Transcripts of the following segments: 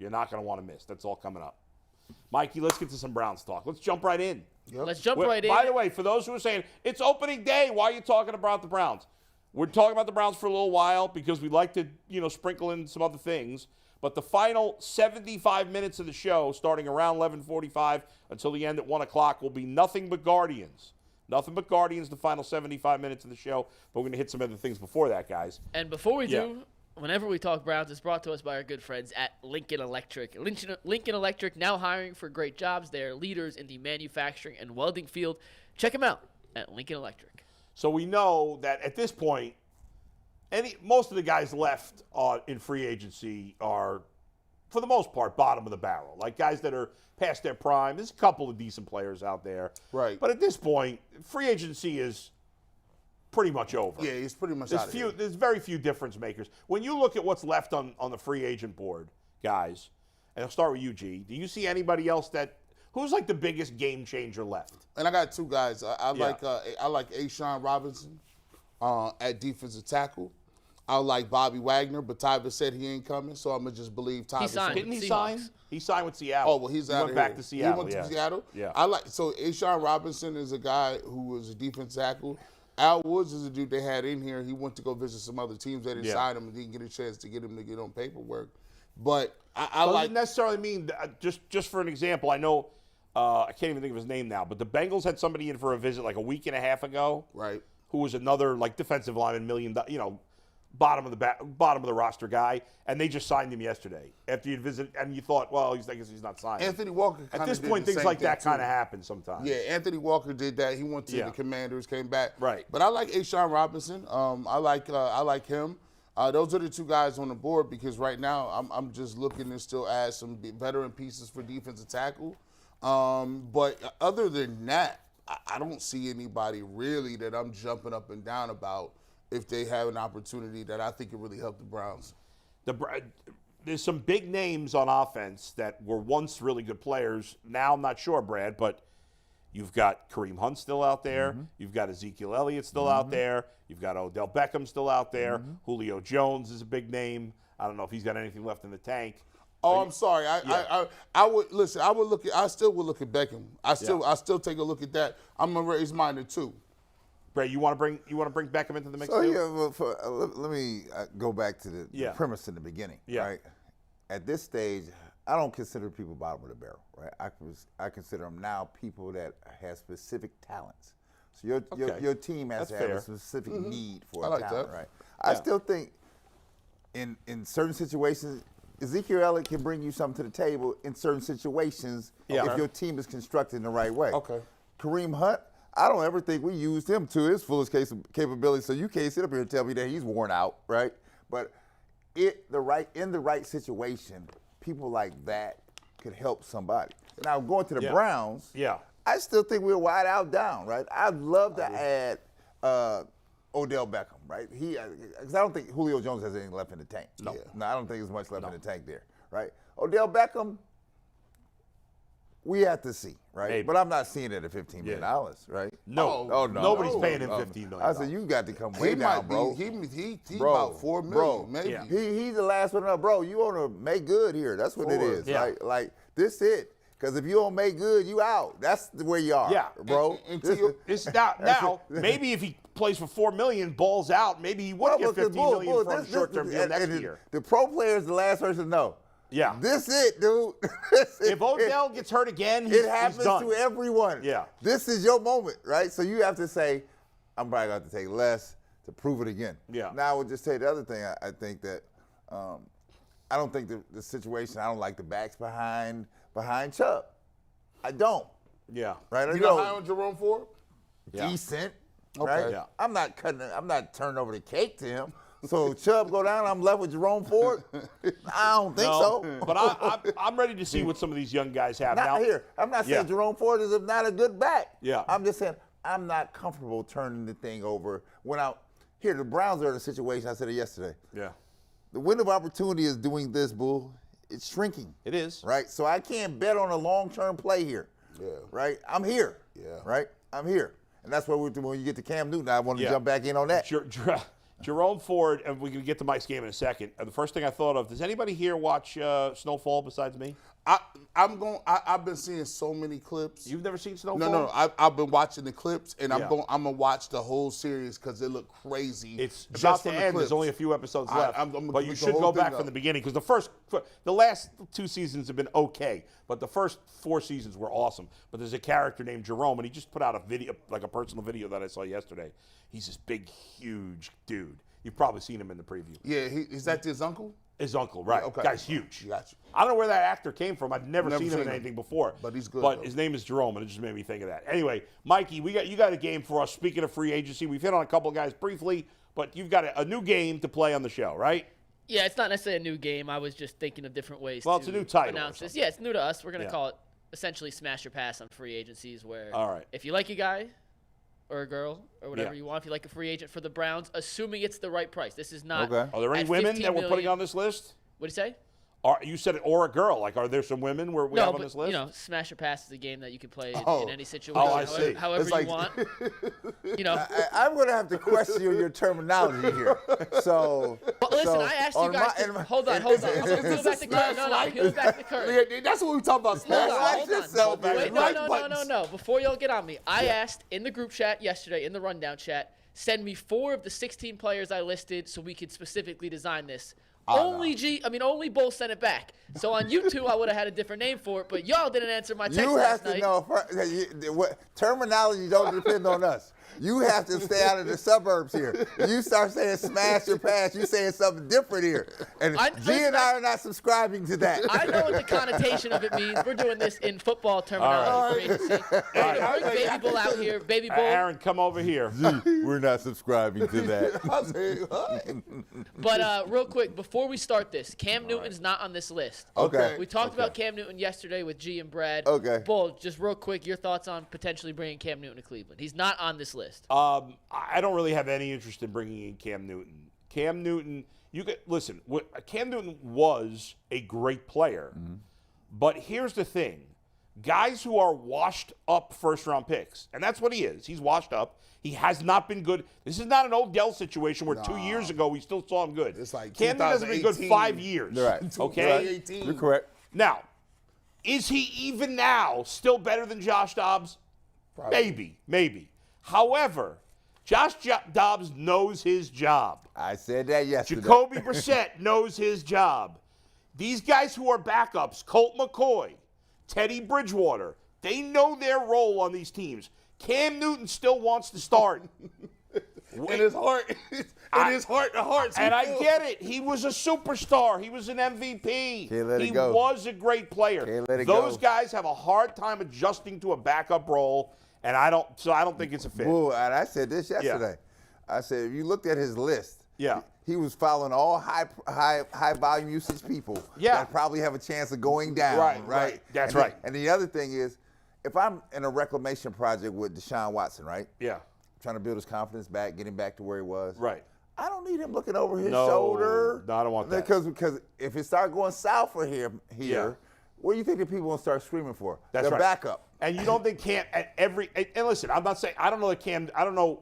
you're not going to want to miss. That's all coming up. Mikey, let's get to some Browns talk. Let's jump right in. Yep. Let's jump right in. By the way, for those who are saying, it's opening day, why are you talking about the Browns? We're talking about the Browns for a little while because we like to, sprinkle in some other things. But the final 75 minutes of the show, starting around 11:45 until the end at 1 o'clock, will be nothing but Guardians. Nothing but Guardians, the final 75 minutes of the show. But we're going to hit some other things before that, guys. And before we do, whenever we talk Browns, it's brought to us by our good friends at Lincoln Electric. Lincoln Electric now hiring for great jobs. They are leaders in the manufacturing and welding field. Check them out at Lincoln Electric. So we know that at this point, most of the guys left in free agency are, for the most part, bottom of the barrel. Like guys that are past their prime. There's a couple of decent players out there. Right. But at this point, free agency is pretty much over. Yeah, it's pretty much out of here. There's very few difference makers. When you look at what's left on the free agent board, guys, and I'll start with you, G, do you see anybody else who's like the biggest game changer left? And I got two guys. I like Akiem Robinson at defensive tackle. I like Bobby Wagner, but Tyvis said he ain't coming, so I'm gonna just believe Tyvis. Didn't he sign? He signed with Seattle. Oh well, he's out. He went back to Seattle. He went to Seattle. Yeah. So Akiem Robinson is a guy who was a defensive tackle. Al Woods is a dude they had in here. He went to go visit some other teams. They didn't sign him and didn't get a chance to get him to get on paperwork. But I doesn't necessarily mean just for an example. I know I can't even think of his name now, but the Bengals had somebody in for a visit like a week and a half ago. Right. Who was another like defensive lineman, bottom of the roster guy, and they just signed him yesterday after you'd visit, and you thought, well, I guess he's not signed. Anthony Walker. At this point, things like that kind of happen sometimes. Yeah, Anthony Walker did that. He went to the Commanders, came back. Right. But I like Akiem Robinson. I like him. Those are the two guys on the board because right now I'm just looking to still add some veteran pieces for defensive tackle. But other than that, I don't see anybody really that I'm jumping up and down about if they have an opportunity that I think could really help the Browns. There's some big names on offense that were once really good players. Now I'm not sure, Brad, but you've got Kareem Hunt still out there. Mm-hmm. You've got Ezekiel Elliott still out there. You've got Odell Beckham still out there. Mm-hmm. Julio Jones is a big name. I don't know if he's got anything left in the tank. Oh, I'm sorry. I would listen. I still would look at Beckham. I still take a look at that. I'm gonna raise mine to 2. Bray, you want to bring Beckham into the mix too? Yeah, well, let me go back to the premise in the beginning. Yeah. Right. At this stage, I don't consider people bottom of the barrel. Right. I consider them now people that have specific talents. So your team has to have a specific need for a talent. Right. I still think in certain situations, Ezekiel Elliott can bring you something to the table in certain situations if your team is constructed in the right way. Okay. Kareem Hunt, I don't ever think we used him to his fullest capability, so you can't sit up here and tell me that he's worn out, right? But in the right situation, people like that could help somebody. Now, going to the Browns, I still think we're wide out down, right? I'd love to add Odell Beckham, right? Because I don't think Julio Jones has anything left in the tank. No, I don't think there's much left in the tank there, right? Odell Beckham, we have to see, right? Maybe. But I'm not seeing it at $15 million, right? No. No. Nobody's paying him $15 million. I said, you got to come way down, bro. He about $4 million, maybe. Yeah. He's the last one up, bro. You want to make good here. That's what it is, right? Like, this it. Because if you don't make good, you out. That's where you are, bro. Now, maybe if he plays for $4 million, balls out, maybe he would get $15 million for a short-term deal next year. The pro player is the last person to know. Yeah. This it, dude. If Odell gets hurt again, it happens to everyone. Yeah. This is your moment, right? So you have to say, I'm probably going to have to take less to prove it again. Yeah. Now, I would just say the other thing. I think that I don't think the situation, I don't like the backs behind Chubb. I don't. Yeah. Right? You know high on Jerome Ford? Decent. Okay. Right? Yeah. I'm not turning over the cake to him. So Chubb go down, I'm left with Jerome Ford? I don't think so. But I'm ready to see what some of these young guys have now. I'm not saying Jerome Ford is not a good back. Yeah. I'm just saying I'm not comfortable turning the thing over. The Browns are in a situation, I said it yesterday. Yeah. The window of opportunity is doing this, Bull. It's shrinking. It is. Right? So I can't bet on a long-term play here. Yeah. Right? I'm here. Yeah. Right? I'm here. And that's what when you get to Cam Newton, I want to jump back in on that. Sure. Jerome Ford, and we can get to Mike's game in a second. The first thing I thought of, does anybody here watch Snowfall besides me? I've been seeing so many clips. You've never seen Snowfall? No. I've been watching the clips, and Yeah. I'm gonna watch the whole series because it looked crazy. It's just about to from the end. clips. There's only a few episodes left. I'm gonna but look you the should whole go thing back from up. the beginning because the last 2 seasons have been okay, but the first 4 seasons were awesome. But there's a character named Jerome, and he just put out a video, like a personal video that I saw yesterday. He's this big, huge dude. You've probably seen him in the preview. Yeah, is that his uncle? His uncle, right? Okay. Guy's huge. Got you. I don't know where that actor came from. I've never seen him seen in him. anything before. But he's good, But though. his name is Jerome, and it just made me think of that. Anyway, Mikey, you got a game for us. Speaking of free agency, we've hit on a couple of guys briefly, but you've got a new game to play on the show, right? Yeah, it's not necessarily a new game. I was just thinking of different ways Well, to it's a new title or announce this. something. Yeah, it's new to us. We're going to Yeah. call it essentially Smash or Pass on free agencies where All right. if you like a guy or a girl or whatever Yeah. you want, if you like a free agent for the Browns, assuming it's the right price. This is not Okay. Are there any at women 15 that we're putting million. on this list? What do you say? You said it, or a girl. Like, are there some women where we No, have on but, this list? you know, Smash or Pass is a game that you can play in any situation, Oh, I see. however It's you like- want. You know, I'm going to have to question your terminology here. So, but listen, so I asked you on guys my- to hold on. Peel back the curtain. No, peel back the curtain. Yeah, that's what we talk about. Hold on, Smash. hold yourself, on. man. Wait, Right no. buttons. Before y'all get on me, I asked in the group chat yesterday, in the rundown chat, send me 4 of the 16 players I listed so we could specifically design this. Only Bull sent it back. So on YouTube, I would have had a different name for it, but y'all didn't answer my text You have last to night. know what terminology don't depend on us. You have to stay out of the suburbs here. You start saying smash or pass, you saying something different here. And G and I are not subscribing to that. I know what the connotation of it means. We're doing this in football terminology. All For agency. Bring Baby Bull out here. Baby Bull. Aaron, come over here. We're not subscribing to that. I was like, what? But real quick, before we start this, Cam Newton's not on this list. Okay. We talked about Cam Newton yesterday with G and Brad. Okay. Bull, just real quick, your thoughts on potentially bringing Cam Newton to Cleveland. He's not on this list. I don't really have any interest in bringing in Cam Newton. Cam Newton, listen. Cam Newton was a great player, but here's the thing: guys who are washed up first-round picks, and that's what he is. He's washed up. He has not been good. This is not an Odell situation where 2 years ago we still saw him good. It's like Cam Newton hasn't been good 2018. 5 years. Right. Okay. 2018. You're correct. Now, is he even now still better than Josh Dobbs? Maybe. However, Josh Dobbs knows his job. I said that yesterday. Jacoby Brissett knows his job. These guys who are backups, Colt McCoy, Teddy Bridgewater, they know their role on these teams. Cam Newton still wants to start. In his heart, the hearts. And I get it. He was a superstar. He was an MVP. Can't let it he go. was a great player. Can't let it Those go. guys have a hard time adjusting to a backup role, and I don't think it's a fit. Bull, and I said this yesterday. I said if you looked at his list, Yeah. he was following all high volume usage people that probably have a chance of going down. Right. That's and right. And the other thing is, if I'm in a reclamation project with Deshaun Watson, right? Yeah. Trying to build his confidence back, get him back to where he was. Right. I don't need him looking over his No, shoulder. no, I don't want that. Because if it starts going south for him here, what do you think the people will start screaming for? That's the right. backup. And you don't think Cam at every and listen, I'm not saying I don't know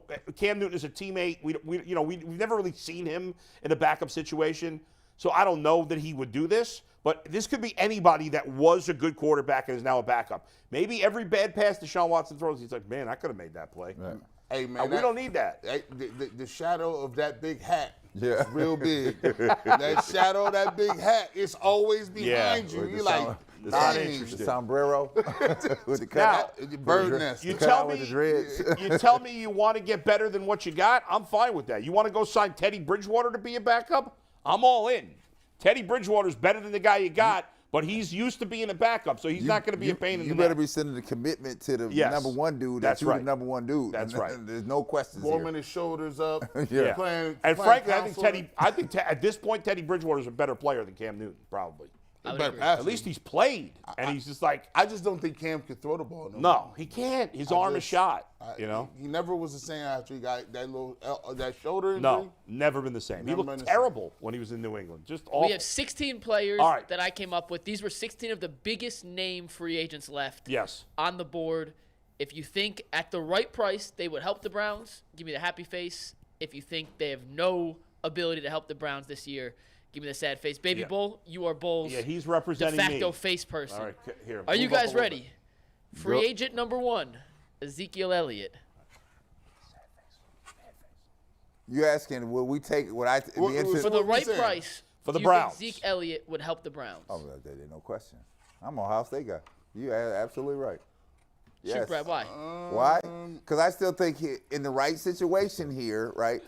that Cam Newton is a teammate. We've never really seen him in a backup situation. So I don't know that he would do this, but this could be anybody that was a good quarterback and is now a backup. Maybe every bad pass Deshaun Watson throws, he's like, man, I could have made that play. Right. Hey, man. We don't need that. The shadow of that big hat Yeah. is real big. That shadow of that big hat is always behind you. With You're the like, sound- not dang. interested. The sombrero with the Now, cut. The bird nest. You cut tell out me with the dreads. you tell me you want to get better than what you got, I'm fine with that. You want to go sign Teddy Bridgewater to be a backup? I'm all in. Teddy Bridgewater's better than the guy you got, but he's used to being a backup, so he's not going to be a pain in the You neck. better be sending the commitment to the number one dude. That's you're right. the number one dude. That's And right. There's no questions Warming here. his shoulders up. Yeah. Playing, And playing frankly, counselor. I think at this point, Teddy Bridgewater's a better player than Cam Newton, probably. I would Better agree. pass At him. least he's played, and he's just like, I just don't think Cam could throw the ball. no, he can't. His arm is shot, you know? He never was the same after he got that little that shoulder injury. No, never been the same. He Never been looked the same. terrible when he was in New England. Just awful. We have 16 players All right. that I came up with. These were 16 of the biggest name free agents left Yes. on the board. If you think at the right price they would help the Browns, give me the happy face. if you think they have no ability to help the Browns this year, give me the sad face. Baby Bull, you are Bull's he's de representing facto me. face person. All right, here. Are you move up guys a little ready? Free agent number 1, Ezekiel Elliott. You asking, will we take what I be interested For the what we right saying? price, For the do you think Browns. Zeke Elliott would help the Browns? Oh, there's no question. I'm on Ohio State guy. You are absolutely right. Shoot, Yes. Brad, why? Why? Because I still think in the right situation here, right?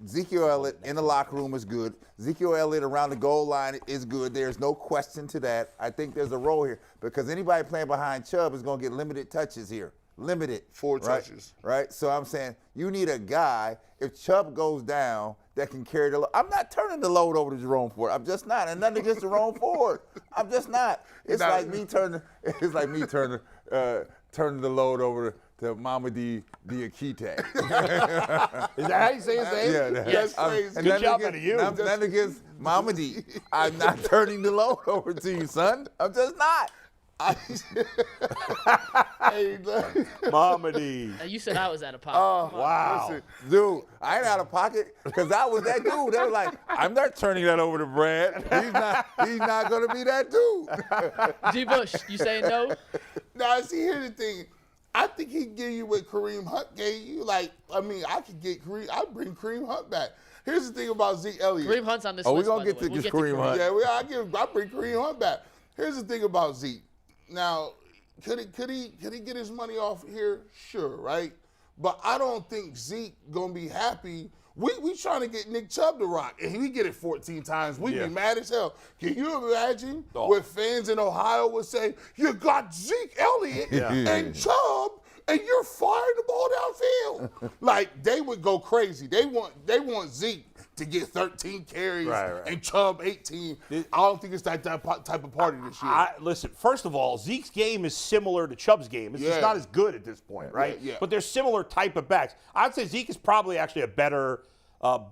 Ezekiel Elliott in the locker room is good. Ezekiel Elliott around the goal line is good. There's no question to that. I think there's a role here because anybody playing behind Chubb is going to get limited touches here. Limited. 4 right? touches. Right? So I'm saying you need a guy, if Chubb goes down, that can carry the load. I'm not turning the load over to Jerome Ford. I'm just not. And nothing against Jerome Ford. I'm just not. It's like me turning the load over to Mama Diakite. Is that how you say his name? Yeah, That's crazy. and Good job against, out of you. Nothing against Mama D. I'm not turning the load over to you, son. I'm just not. Hey, look. Mama D. Now, you said I was out of pocket. Wow. Listen, Dude, I ain't out of pocket because I was that dude. They were like, I'm not turning that over to Brad. He's not going to be that dude. G. Bush, you saying no? Now, see, here's the thing. I think he'd give you what Kareem Hunt gave you. Like, I mean, I'd bring Kareem Hunt back. Here's the thing about Zeke Elliott. Kareem Hunt's on this Oh, we list, gonna by the get way. to We'll just get to Kareem Hunt. Yeah, I bring Kareem Hunt back. Here's the thing about Zeke. Now, could he get his money off here? Sure, right? But I don't think Zeke gonna be happy. We trying to get Nick Chubb to rock, and we get it 14 times. We be mad as hell. Can you imagine what fans in Ohio would say? You got Zeke Elliott and Chubb, and you're firing the ball downfield. Like, they would go crazy. They want Zeke to get 13 carries and Chubb 18. I don't think it's that type of party this year. Listen, first of all, Zeke's game is similar to Chubb's game. It's just not as good at this point, right? Yeah. But they're similar type of backs. I'd say Zeke is probably actually a better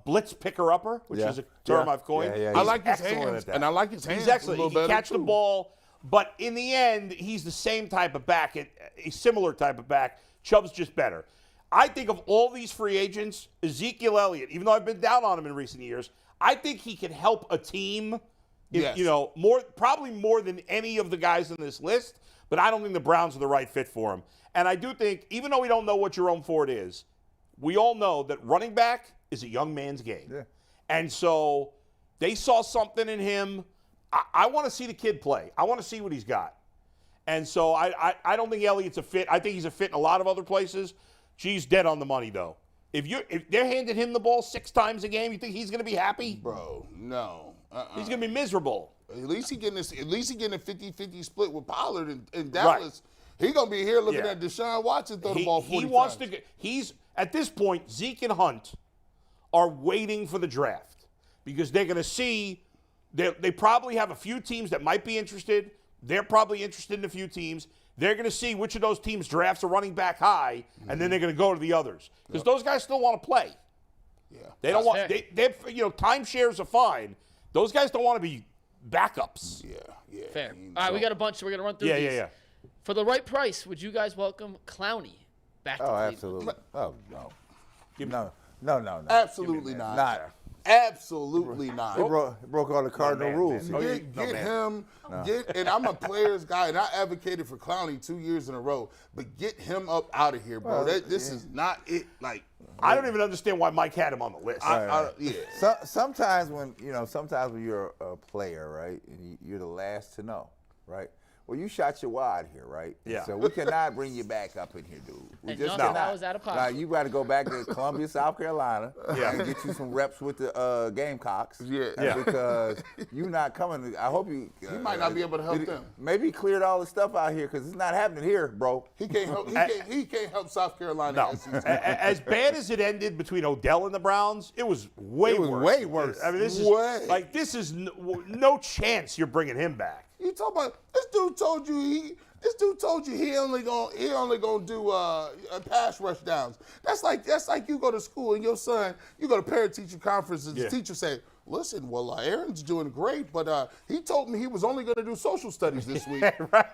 blitz picker-upper, which is a term I've coined. I like his excellent hands, at that. and I like his hands. He's excellent. a He little can better, catch the too. ball, but in the end, he's the same type of back, a similar type of back. Chubb's just better. I think of all these free agents, Ezekiel Elliott, even though I've been down on him in recent years, I think he can help a team, probably more than any of the guys on this list, but I don't think the Browns are the right fit for him. And I do think, even though we don't know what Jerome Ford is, we all know that running back is a young man's game. Yeah. And so they saw something in him. I want to see the kid play. I want to see what he's got. And so I don't think Elliott's a fit. I think he's a fit in a lot of other places. G's dead on the money, though. If they're handing him the ball 6 times a game, you think he's going to be happy? Bro, no. He's going to be miserable. At least he getting a 50-50 split with Pollard in Dallas. He gonna be here looking at Deshaun Watson throw the ball 40 He wants times. to. He's at this point. Zeke and Hunt are waiting for the draft because they're going to see. They probably have a few teams that might be interested. They're probably interested in a few teams. They're going to see which of those teams drafts a running back high, and then they're going to go to the others because those guys still want to play. Yeah. They don't want. fair. They timeshares are fine. Those guys don't want to be backups. Yeah. Fair. All right, we got a bunch, so we're going to run through these. Yeah. For the right price, would you guys welcome Clowney back to Oh, Cleveland? absolutely. Oh, no. No. Absolutely not. Not. Absolutely not. It broke all the cardinal rules. Get him, and I'm a players guy, and I advocated for Clowney 2 years in a row, but get him up out of here, bro. This is not it. Like, I don't even understand why Mike had him on the list. Sometimes when you're a player, right, and you're the last to know, right? Well, you shot your wad here, right? Yeah. So we cannot bring you back up in here, dude. We And just nothing cannot. I was out of pocket. Now, you got to go back to Columbia, South Carolina, Yeah. and get you some reps with the Gamecocks. Yeah. Because you're not coming. I hope you. He might not be able to help them. Maybe cleared all the stuff out here because it's not happening here, bro. He can't help. He can't help South Carolina. No. As bad as it ended between Odell and the Browns, it was way worse. I mean, this is no chance you're bringing him back. You talking about this dude told you he only gonna do pass rush downs. That's like you go to school and your son, you go to parent teacher conferences. The teacher say, "Listen, well, Aaron's doing great, but he told me he was only gonna do social studies this week." Right.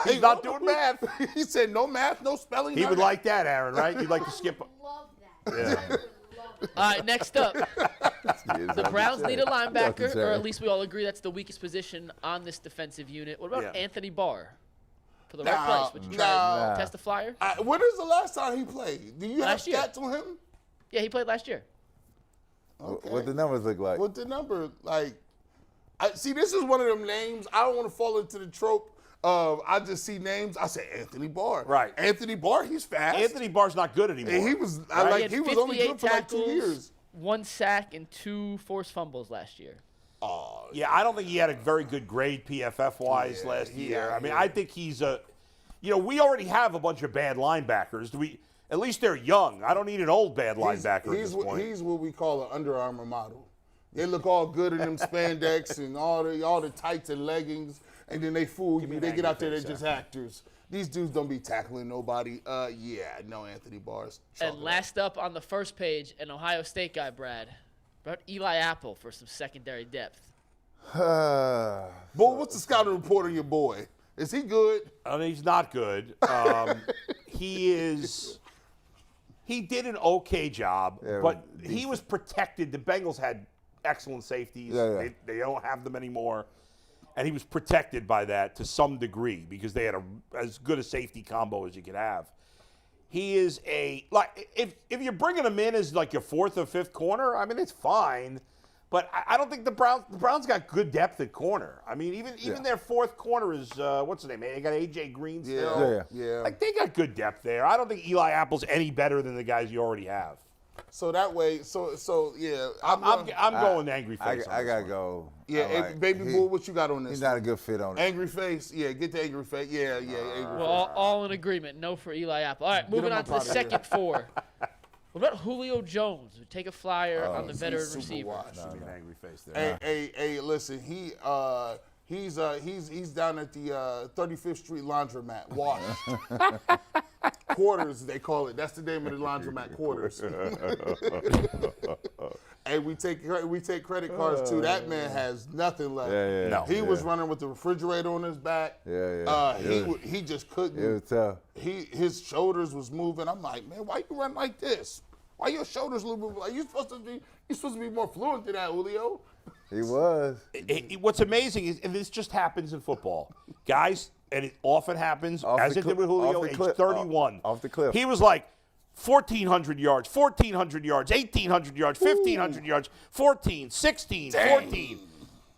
He's not doing math. He said no math, no spelling. He would like that, Aaron, right? You'd like to skip. Love that. Yeah. All right, next up. The Browns need a Nothing linebacker, saying. or at least we all agree that's the weakest position on this defensive unit. What about Yeah. Anthony Barr? For the Nah, right price, would you try nah. to test the flyer? When is the last time he played? Do you have Last year. stats on him? Yeah, he played last year. Okay. What the numbers look like? What the number? Like, see, this is one of them names. I don't want to fall into the trope of I just see names. I say Anthony Barr. Right. Anthony Barr, he's fast. Anthony Barr's not good anymore. And he was Right. he was only 58 good for like 2 years. 1 sack, and 2 forced fumbles last year. Yeah, I don't think he had a very good grade PFF-wise Yeah, last year. I mean, yeah. I think he's we already have a bunch of bad linebackers. At least they're young. I don't need an old bad linebacker at this point. He's what we call an Under Armour model. They look all good in them spandex and all the tights and leggings, and then they fool you. me They an get out there, angry they're face, just actors. These dudes don't be tackling nobody. Yeah, no Anthony Barr's. And last up on the first page, an Ohio State guy, Brad. About Eli Apple for some secondary depth. Boy, what's the scouting report on your boy? Is he good? I mean, he's not good. He did an okay job, Yeah, but he was protected. The Bengals had excellent safeties. Yeah. They don't have them anymore. And he was protected by that to some degree because they had as good a safety combo as you could have. He is if you're bringing him in as like your 4th or 5th corner, I mean, it's fine. But I don't think the Browns got good depth at corner. I mean, even their 4th corner is, what's his name? They got A.J. Green still. Yeah. Like, they got good depth there. I don't think Eli Apple's any better than the guys you already have. So that way, yeah. I'm going angry face. I gotta go. Yeah, I like- baby bull, what you got on this? He's not a good fit on it. Angry face. Yeah, get the angry face. Yeah, angry Well, face. all in agreement. No for Eli Apple. All right, moving him on up to the outta here. second 4. What about Julio Jones? Would take a flyer on the veteran super receiver. washed. Should be an angry face there. Hey, listen, he's down at the 35th Street Laundromat. Wash. Quarters, they call it. That's the name of the laundromat, Quarters. And we take credit cards too. That man has nothing left. Yeah. No. He was running with the refrigerator on his back. Yeah. He just couldn't. It was tough. His shoulders was moving. I'm like, man, why you run like this? Why your shoulders a little bit like you supposed to be more fluent than that, Julio? He was. What's amazing is, and this just happens in football, guys, and it often happens, Off as the it did with Julio, off the age cliff. 31. Off the cliff. He was like 1,400 yards, 1,400 yards, 1,800 yards, 1,500 yards, 14, 16, 14,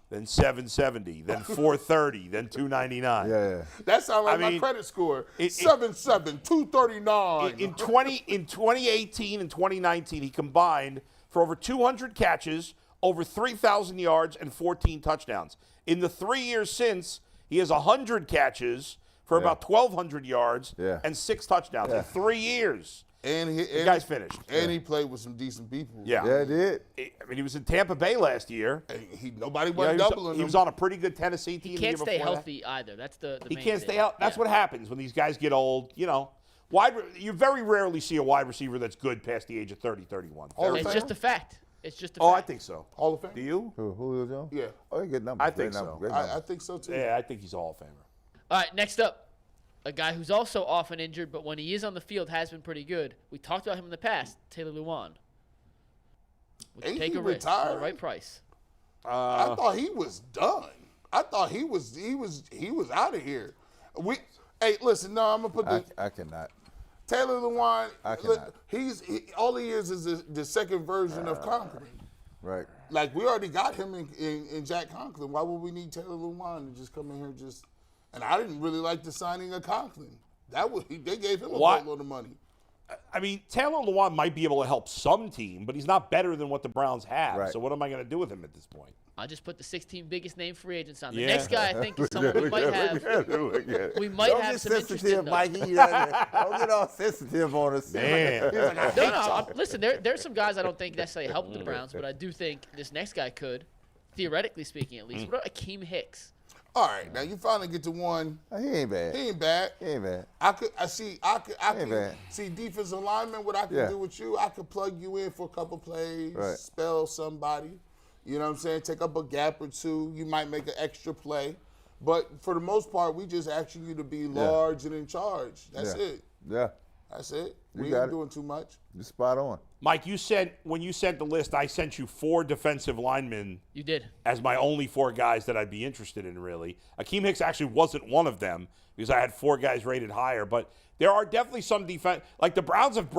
then 770, then 430, then 299. Yeah. That sounds like I my mean, credit score. it- 7.7, 239. In 2018 and 2019, he combined for over 200 catches, over 3,000 yards, and 14 touchdowns. In the 3 years since, he has 100 catches for about 1,200 yards and 6 touchdowns in 3 years. And The guy's finished. And he played with some decent people. Yeah. Yeah, it did. I mean, he was in Tampa Bay last year. And nobody Yeah, wasn't doubling he him. was on a pretty good Tennessee team. He the can't year stay before that. healthy either. That's the He main can't thing. stay out. That's what happens when these guys get old. You know, you very rarely see a wide receiver that's good past the age of 30, 31. Hall of It's Fame? just a fact. It's just a Oh, I fact. think so. Hall of Fame? Do you? Who, Julio Jones? Yeah. Oh, he good numbers. I think Great numbers. so. Great I numbers. think so too. Yeah, I think he's a Hall of Famer. All right, next up, a guy who's also often injured, but when he is on the field has been pretty good. We talked about him in the past, Taylor Lewan. Would you Ain't take he a risk for the retired? right price? I thought he was done. I thought he was out of here. Hey, listen, no, I'm gonna put the I cannot. Taylor Lewan. I cannot. All he is the second version of Conklin. Right. Like we already got him in Jack Conklin. Why would we need Taylor Lewan to just come in here just? And I didn't really like the signing of Conklin. They gave him a What? boatload of money. I mean, Taylor Lewan might be able to help some team, but he's not better than what the Browns have. Right. So what am I going to do with him at this point? I just put the 16 biggest name free agents on. The Yeah. next guy I think is someone we might have. We might Don't have get some interest in. sensitive, though. Mikey. Don't get all sensitive on us. Man. Listen, there's some guys I don't think necessarily help the Browns, but I do think this next guy could, theoretically speaking at least. What about Akiem Hicks? All right, now you finally get to one. He ain't bad. He ain't bad. He ain't bad. I could bad. see defensive lineman. What I can Yeah. do with you, I could plug you in for a couple plays, Right. spell somebody. You know what I'm saying? Take up a gap or two. You might make an extra play, but for the most part, we just asking you to be large and in charge. That's Yeah. it. Yeah. That's it. We got ain't it. doing too much. You're spot on. Mike, when you sent the list, I sent you 4 defensive linemen You did. as my only 4 guys that I'd be interested in, really. Akiem Hicks actually wasn't one of them because I had 4 guys rated higher. But there are definitely some defense. Like the Browns have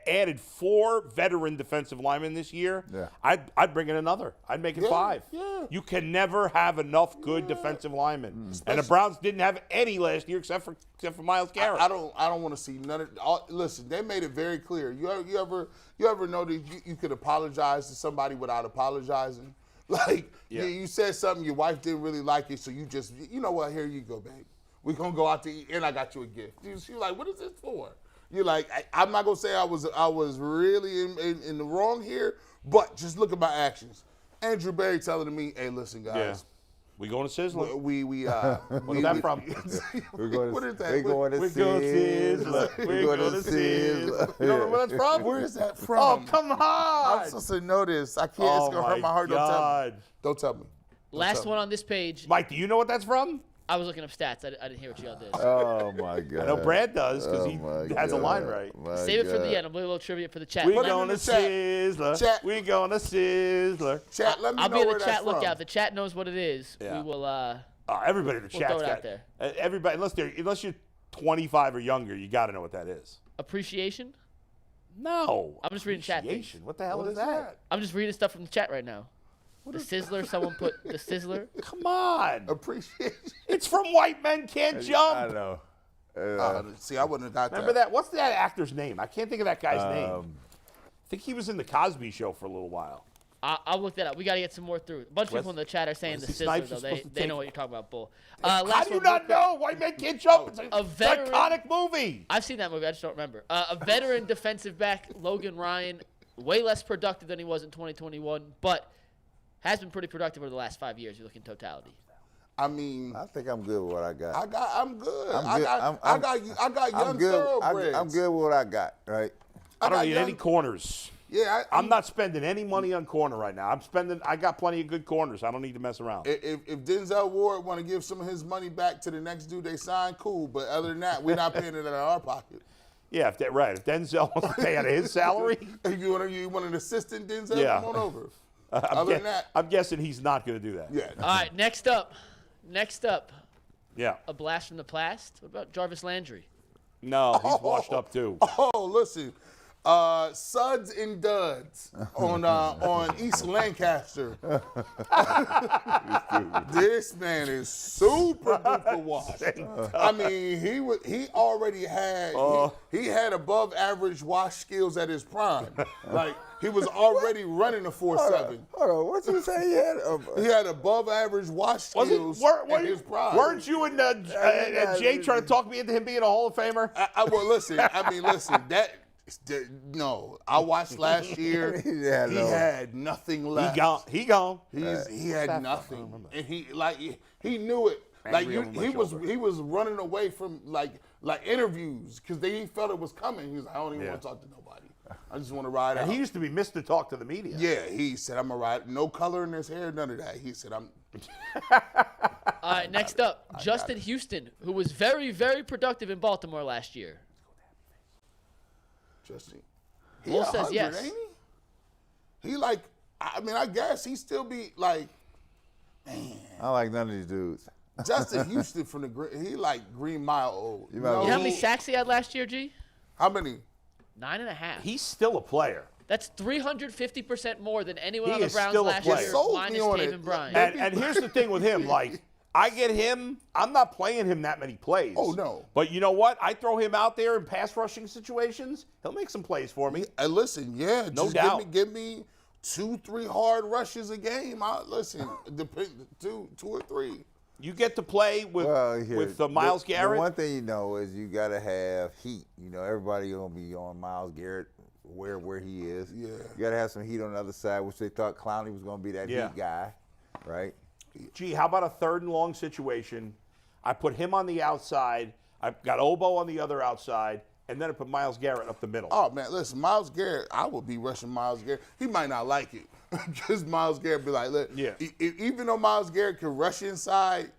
added 4 veteran defensive linemen this year. Yeah. I'd bring in another. I'd make it 5. Yeah. You can never have enough good defensive linemen. And the Browns didn't have any last year except for Myles Garrett. I don't want to see none of. Listen, they made it very clear. You ever know that you could apologize to somebody without apologizing? Like you said something, your wife didn't really like it, so you just, you know what? Here you go, babe. We're gonna go out to eat, and I got you a gift. She's like, what is this for? You're like, I'm not gonna say I was really in the wrong here, but just look at my actions. Andrew Berry telling me, hey, listen, guys. Yeah. We going to Sizzler? What's that from? We're going to, What is that? We're going to Sizzler. We're going to Sizzler. You know where that's from? Where is that Oh, from? come on. I'm supposed to know this. I can't. It's gonna hurt my heart. God. Don't tell me. Last one on this page. Mike, do you know what that's from? I was looking up stats. I didn't hear what y'all did. Oh, my God. I know Brad does because Oh, he my has a line God. right. My Save it for God. the end. I'll do a little trivia for the chat. We Put it going in to the chat. Sizzler. Chat. We going to Sizzler. Chat. Let me I'll know be in where the that's chat from. lookout. The chat knows what it is. Yeah. We will. Everybody in the We'll chat's throw it got out there. Everybody, unless you're 25 or younger, you got to know what that is. Appreciation. No. I'm just reading chat things. Appreciation. What the hell What is that? I'm just reading stuff from the chat right now. The Sizzler. Someone put the Sizzler. Come on. Appreciation. It's from White Men Can't I Jump. know. See, I wouldn't have got Remember that? What's that actor's name? I can't think of that guy's name. I think he was in the Cosby Show for a little while. I'll look that up. We got to get some more through. A bunch of people in the chat are saying the Wesley Sizzler, Snipes though. is supposed to They take- know what you're talking about, Bull. How Last do you one, not real quick. know? White Men Can't Jump. It's A veteran- an iconic movie. I've seen that movie. I just don't remember. A veteran defensive back, Logan Ryan, way less productive than he was in 2021, but has been pretty productive over the last 5 years. You look in totality. I mean, I think I'm good with what I got. I'm good. I'm good. I got young I'm good. thoroughbreds. I'm good with what I got, right? I don't got need young- any corners. Yeah, I'm not spending any money on corner right now. I got plenty of good corners. I don't need to mess around. If Denzel Ward want to give some of his money back to the next dude they signed, cool. But other than that, we're not paying it out of our pocket. Yeah, if Denzel wants to pay out of his salary, If you want an assistant Denzel, Yeah. come on over. I'm, Other than that, I'm guessing he's not going to do that. yeah. All right, next up, Yeah. a blast from the past. What about Jarvis Landry? No, he's washed up too. Oh, listen. Suds and Duds on East Lancaster. This man is super duper washed. I mean, he already had he had above average wash skills at his prime. Like he was already running a 4.7. Hold on, what you say he had? He had above average wash skills at his prime. Weren't you and Jay trying to talk me into him being a Hall of Famer? Well, listen. No, I watched last year. He had nothing left. He gone. He had nothing, and he knew it. Like he was running away from like interviews because he felt it was coming. He was like, I don't even want to talk to nobody. I just want to ride out. He used to be missed to talk to the media. Yeah, he said I'm gonna ride. No color in his hair, none of that. He said I'm. All right, next up, Justin Houston, who was very, very productive in Baltimore last year. Justin. Bull says yes. Ain't he? He like. I mean, I guess he still be like. Man. I like none of these dudes. Justin Houston from he like Green Mile old. You know You know how many sacks he had last year, G? How many? 9.5. He's still a player. That's 350% more than anyone He on the is Browns still a last player. year, Sold me minus on Taven it. Bryan. And here's the thing with him, like, I get him, I'm not playing him that many plays. Oh, no. But you know what? I throw him out there in pass rushing situations. He'll make some plays for me. Listen, yeah, No just doubt. give me 2-3 hard rushes a game. Listen, two or three. You get to play with Myles Garrett. The one thing you know is you got to have heat. You know, everybody going to be on Myles Garrett where he is. Yeah. You got to have some heat on the other side, which they thought Clowney was going to be that heat guy, right? Gee, how about a 3rd and long situation? I put him on the outside. I've got Obo on the other outside. And then I put Myles Garrett up the middle. Oh, man, listen, Myles Garrett, I would be rushing Myles Garrett. He might not like it. Because Myles Garrett be like, look, even though Myles Garrett can rush inside,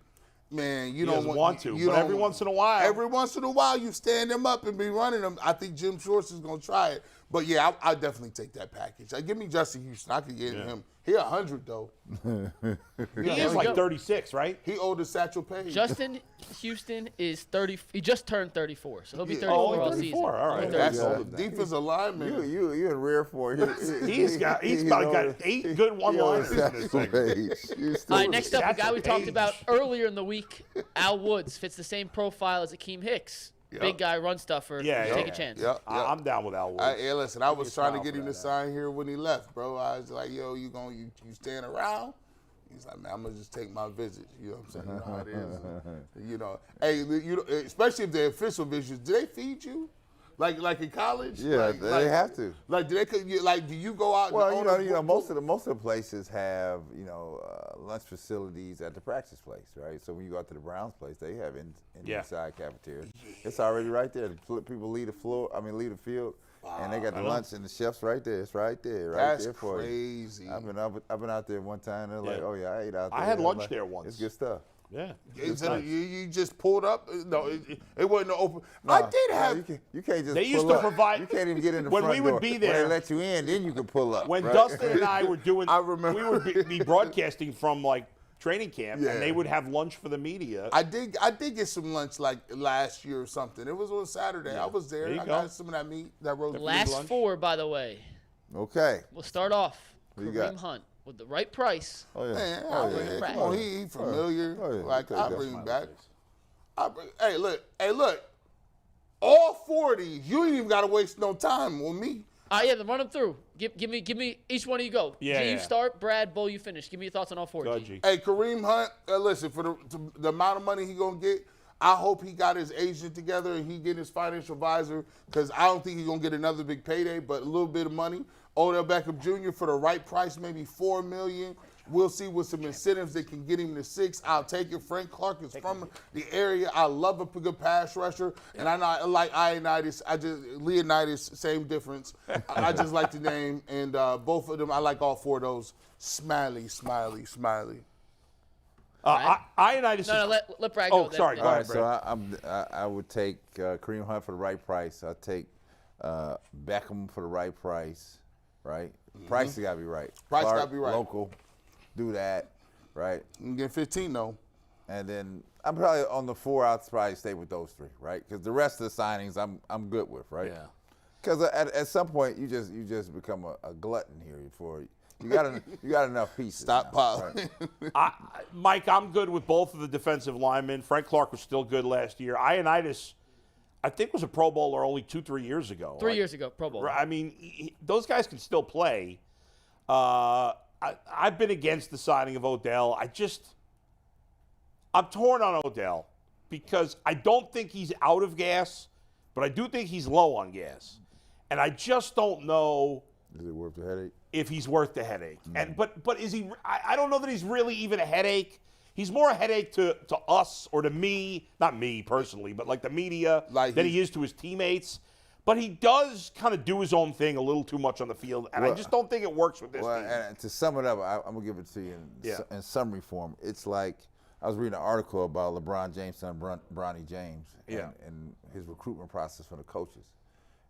man, He doesn't want to, but every once in a while. Every once in a while, you stand him up and be running him. I think Jim Schwartz is going to try it. But, yeah, I definitely take that package. Give me Justin Houston. I could get him. He 100, though. He is like 36, right? He older Satchel Paige. Justin Houston is 30. He just turned 34, so he'll be 34 Oh, all 34. season. All right. That's Yeah. a defensive lineman. You in rare for He's got 8 good one-liners in this thing. All right, next up, a That's guy a we talked page. about earlier in the week, Al Woods, fits the same profile as Akiem Hicks. Big guy, run stuffer. Take a chance. Yep. I'm down with Al Woods. Hey, listen, I was trying to smile get for him to that, sign here when he left, bro. I was like, yo, you staying around? He's like, man, I'm going to just take my visits. You know what I'm saying? You know how it is. You know, hey, especially if they're official visits, do they feed you? Like in college? Yeah, they have to. Like, do you go out? Well, and you know, most of the places have lunch facilities at the practice place, right? So when you go out to the Browns place, they have inside cafeteria. It's already right there. People leave the field, and they got the lunch and the chefs right there. It's right there, That's there for crazy. you. I've been out there one time. They're like, oh yeah, I ate out there. I had lunch like, there once. It's good stuff. Yeah. You just pulled up? No, it wasn't open. I did have. You can't just. They pull used to up. provide. You can't even get in the when front we would door. be When there. they let you in, then you can pull up. When right? Dustin and I were doing, I remember. we would be broadcasting from like training camp, Yeah. and they would have lunch for the media. I did get some lunch like last year or something. It was on Saturday. I was there. There you I go. got some of that meat, that roast beef Last lunch. 4, by the way. Okay. We'll start off. Who you Kareem got? Hunt with the right price. Oh yeah. Man, oh, bring yeah. it back. come on, he familiar. Oh, yeah. Like Take I that. bring him back. Hey, look. All 4 of these, you ain't even got to waste no time on me. All right, yeah, then run them through. Give me each one of you go. Yeah, G, you yeah. start. Brad, Bull, you finish. Give me your thoughts on all 4. Go, G. G. Hey, Kareem Hunt, listen, for the amount of money he going to get, I hope he got his agent together and he get his financial advisor because I don't think he's going to get another big payday, but a little bit of money. Odell Beckham Jr. for the right price, maybe $4 million. We'll see with some incentives that can get him to 6. I'll take it. Frank Clark is from the area. I love a good pass rusher, and I like Leonidas. Leonidas, same difference. I just like the name, and both of them. I like all 4 of those. Smiley. Ionitis. No, let Brad go. Oh, sorry. Then- Go All ahead, right, so I would take Kareem Hunt for the right price. I'd take Beckham for the right price, right? Price has got to be right. Price Clark, gotta be right. Local, do that, right? You can get 15 though. And then I'm probably on the 4. I'd probably stay with those 3, right? Because the rest of the signings I'm good with, right? Yeah. Because at some point you just become a glutton here for you got enough pieces. Stop now, piling. right? Mike, I'm good with both of the defensive linemen. Frank Clark was still good last year. Ionitis, I think, was a Pro Bowler only 2-3 years ago. 3 years ago, Pro Bowl. I mean, those guys can still play. I've been against the signing of Odell. I'm torn on Odell because I don't think he's out of gas, but I do think he's low on gas. And I just don't know Is it worth the headache? if he's worth the headache. And but is he? I don't know that he's really even a headache. He's more a headache to us or to me, not me personally, but like the media, than he is to his teammates. But he does kind of do his own thing a little too much on the field, and I just don't think it works with this team. And to sum it up, I'm gonna give it to you in summary form. It's like I was reading an article about LeBron James' son, Bronny James, and his recruitment process for the coaches.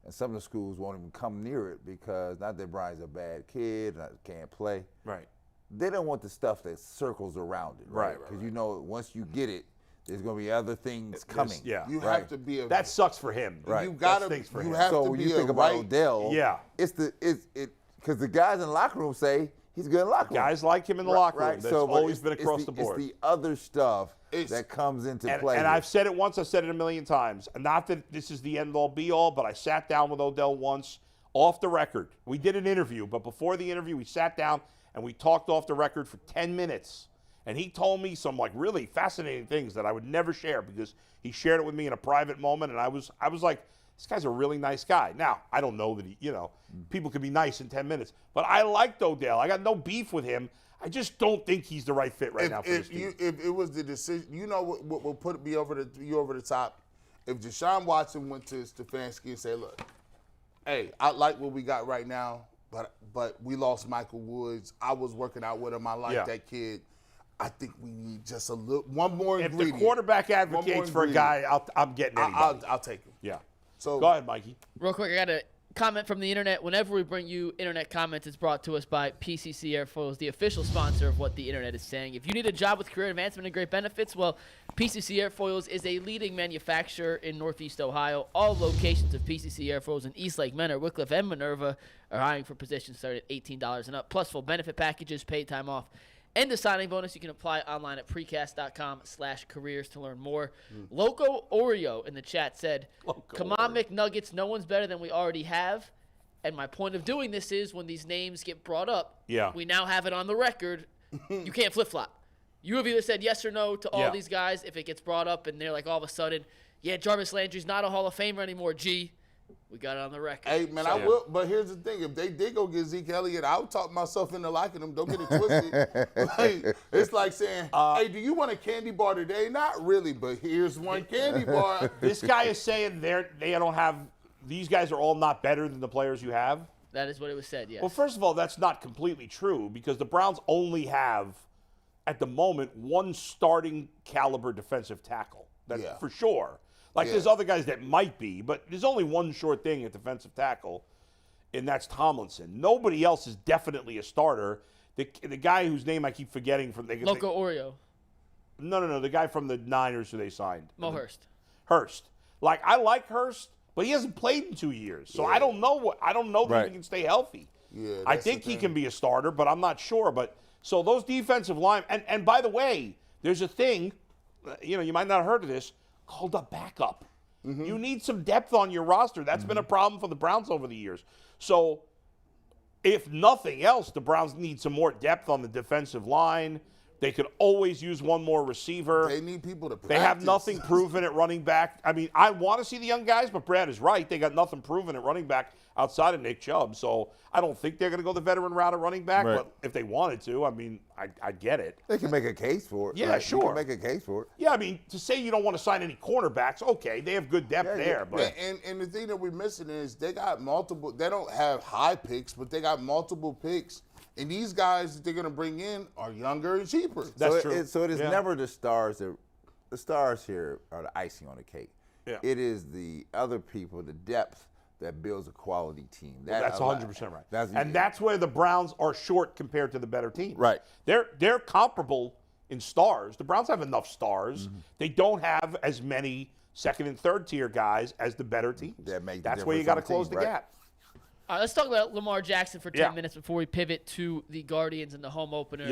And some of the schools won't even come near it because not that Bronny's a bad kid, can't play. Right. They don't want the stuff that circles around it, right? Because you know once you get it, there's going to be other things coming. You have to be that sucks for him. Right. You gotta. You have so to when be you think a about right. Odell, because the guys in the locker room say he's good in the locker room. Guys like him in the locker room. That's always been across the board. It's the other stuff that comes into play. And I've said it once. I've said it a million times. Not that this is the end-all, be-all, but I sat down with Odell once off the record. We did an interview, but before the interview, we sat down and we talked off the record for 10 minutes. And he told me some like really fascinating things that I would never share because he shared it with me in a private moment. And I was like, this guy's a really nice guy. Now, I don't know that people can be nice in 10 minutes, but I liked Odell. I got no beef with him. I just don't think he's the right fit now for this team. If it was the decision, what will put me over the top? If Deshaun Watson went to Stefanski and said, look, hey, I like what we got right now, but we lost Michael Woods. I was working out with him. I like that kid. I think we need just one more If ingredient. the quarterback advocates for a guy, I'm getting anybody. I'll take him. Yeah. So Go ahead, Mikey. Real quick, I got a comment from the internet. Whenever we bring you internet comments, it's brought to us by PCC Airfoils, the official sponsor of what the internet is saying. If you need a job with career advancement and great benefits, well, PCC Airfoils is a leading manufacturer in Northeast Ohio. All locations of PCC Airfoils in Eastlake, Menor, Wickliffe, and Minerva are hiring for positions starting at $18 and up, plus full benefit packages, paid time off, and a signing bonus. You can apply online at precast.com/careers to learn more. Loco Oreo in the chat said, come on, McNuggets, no one's better than we already have. And my point of doing this is when these names get brought up, we now have it on the record. You can't flip-flop. You have either said yes or no to all these guys if it gets brought up and they're like all of a sudden, Jarvis Landry's not a Hall of Famer anymore, G. We got it on the record. Hey, man, I will. But here's the thing. If they did go get Zeke Elliott, I would talk myself into liking him. Don't get it twisted. It's like saying, hey, do you want a candy bar today? Not really, but here's one candy bar. This guy is saying they don't have – these guys are all not better than the players you have? That is what it was said, yes. Well, first of all, that's not completely true because the Browns only have, at the moment, one starting caliber defensive tackle. That's for sure. Like, there's other guys that might be, but there's only one sure thing at defensive tackle, and that's Tomlinson. Nobody else is definitely a starter. The guy whose name I keep forgetting from Loco Oreo. No. The guy from the Niners who they signed. Mo Hurst. Hurst. Like, I like Hurst, but he hasn't played in 2 years, so I don't know that he can stay healthy. Yeah, I think he can be a starter, but I'm not sure. But so those defensive line, and by the way, there's a thing, you might not have heard of this, called a backup. You need some depth on your roster. That's been a problem for the Browns over the years. So if nothing else, the Browns need some more depth on the defensive line. They could always use one more receiver. They need people to practice. They have nothing proven at running back. I mean, I want to see the young guys, but Brad is right. They got nothing proven at running back outside of Nick Chubb. So I don't think they're going to go the veteran route at running back. Right. But if they wanted to, I mean, I get it. They can make a case for it. Yeah, right? sure. You can make a case for it. Yeah, I mean, to say you don't want to sign any cornerbacks, okay, they have good depth there. But And the thing that we're missing is they got multiple. They don't have high picks, but they got multiple picks. And these guys that they're going to bring in are younger and cheaper. That's true. So it is never the stars the stars here are the icing on the cake. Yeah. It is the other people, the depth that builds a quality team. that's 100% right. That's where the Browns are short compared to the better teams. Right. They're comparable in stars. The Browns have enough stars. They don't have as many second and third tier guys as the better teams. That's where you got to close the gap. All right, let's talk about Lamar Jackson for 10 minutes before we pivot to the Guardians and the home opener.